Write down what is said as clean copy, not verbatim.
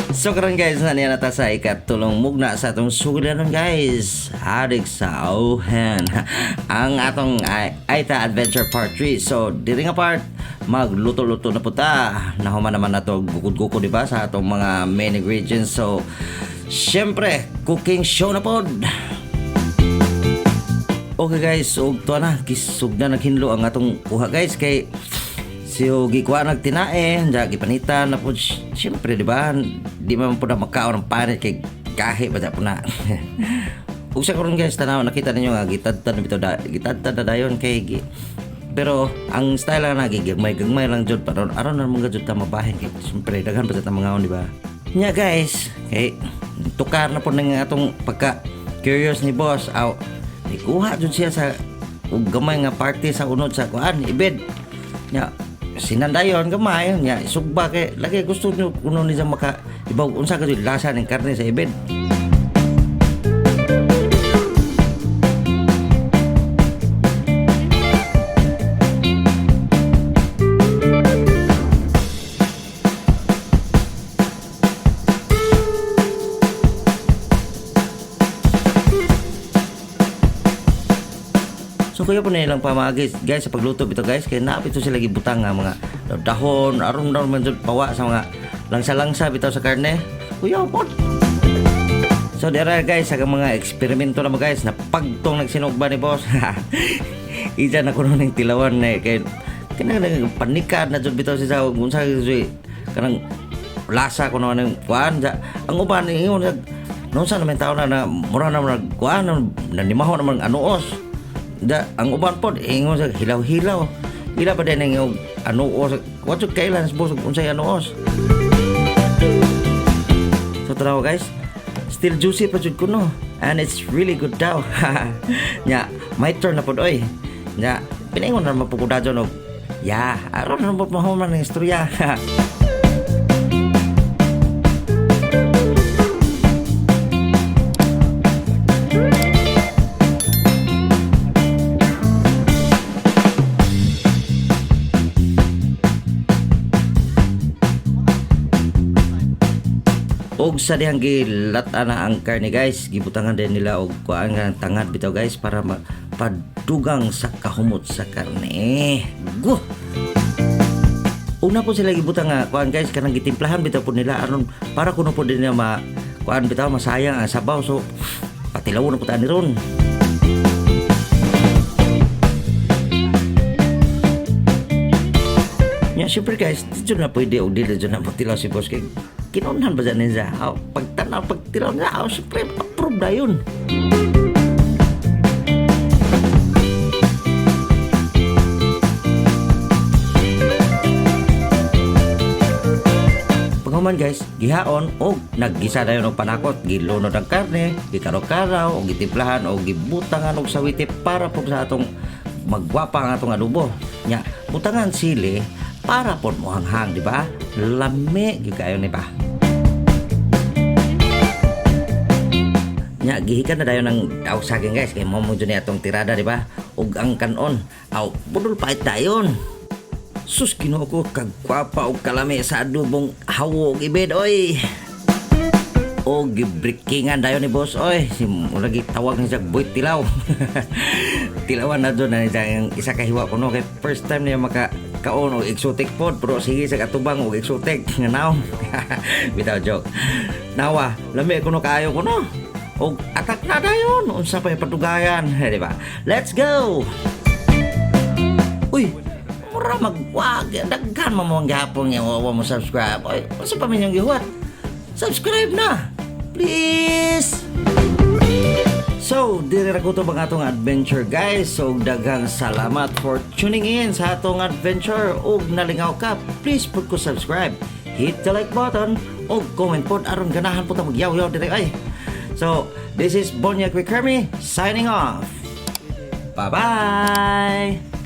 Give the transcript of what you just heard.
So karon guys, na niya nata sa ikatulong mugna sa atong sugilanon guys. Adik sa Ohan. Ang atong Aita Adventure Part 3. So diri nga part magluto-luto na puta. Nahuman naman nato gukod-gukod diba sa atong mga main ingredients. So syempre cooking show na pod. Okay guys, so tuwa na kisug na naghinlo ang atong kuha guys kay so gikuha nagtinae, gipanitan na po syempre di ba? Di man po na makaon ng panit kay gahi ba po na. Ug sa karon guys tanaw nakita ninyo nga gitadtad na dayon kay pero ang style lang nagigagmay lang jud pa aron na mga jud ta mabahin kay syempre daghan pa sa mga di ba? Nya guys, kay tukar na po ng atong pagka curious ni boss aw ikuha jud siya sa ug gamay nga party sa unod sa kuan ibed. Nya sinandayon gamay nya sugba kay lagi gusto nyo kuno ni maka ibaw unsa ka lasa ng karne sa ibed. So kaya po nilang pamagis guys sa pagluto ito guys kaya naapit to sila gibutang nga mga dahon aron daw man jud pawa sa mga langsa-langsa bitaw sa karne. Kuya po. So dira guys sa mga eksperimento na mo guys na pagtong nagsinugba ni boss. Ija na kuno ning tilawan na kay kanang panikad na jud bitaw siya unsa kanang lasa kuno ning kuan ang uban ingon non sa naman taon na mura na kuan na limaho naman anuos. Ang uban pod ingon sa hilaw-hilaw. Ila pa din ang anuos. What yung kailan sa boss unsay anuos. So tara guys. Still juicy pa jud kuno. And it's really good daw. Nya, my turn na pod oy. Nya, pinaingon na mapukudadyo no. Ya, aron na mo mahuman ng istorya. Og sa dihang gilata na ang karne guys gibutangan din nila og kuan nga tangad bitaw guys para padugang sa kahumot sa karne. Go. Una po sila gibutang nga kuan guys kanang gitimplahan bitaw po nila aron para kuno po din na kuan bitaw masayang ang sabaw so patilawon na po ta ni ron. Nya syempre guys dito na pwede og dili na patilaw si boss kay kinunhan ba dyan niya? Pagtanaw, pagtilaw niya, syempre, approve na yun. Pagkaman guys, gihaon o naggisa na yun ng panakot, gilunod ang karne, gikaraw-karaw, o gitimplahan, o gibutangan og sawite para po sa atong magwapa ang atong adobo. Nya, butangan sili, para po mo hanghang, di ba? Lami, gikayo ni ba? Nya, gihikan na dayon ng saging guys, kay mo dyan atong tirada, di ba? Ug ang kanon, budol pa dayon. Sus, kinuha ko, kagwapa o kalami sa adobong hawog ibed, oy. O gibrikingan dayon ni boss, oy. Lagi tawag niya buwit tilaw. Tilawan na doon na niya isa kahiwa ko, no? Kay first time niya kaon o exotic pod pero sige sa katubang o exotic nga naw. Bitaw joke. Nawa, lami kuno kaayo kuno. Og atak na dayon unsa pa padugayan, di ba? Let's go. Uy, mura magwag daghan mo mong gihapon nga wa mo subscribe. Oy, unsa pa man yung gihuwat? Subscribe na. Please. So, diri ra ko to bang atong adventure guys. So, daghang salamat for tuning in sa atong adventure. Og nalingaw ka, please put ko subscribe. Hit the like button og comment pod aron ganahan po ta magyaw-yaw diri ay. So, this is Bonya Quick Hermie signing off. Bye-bye.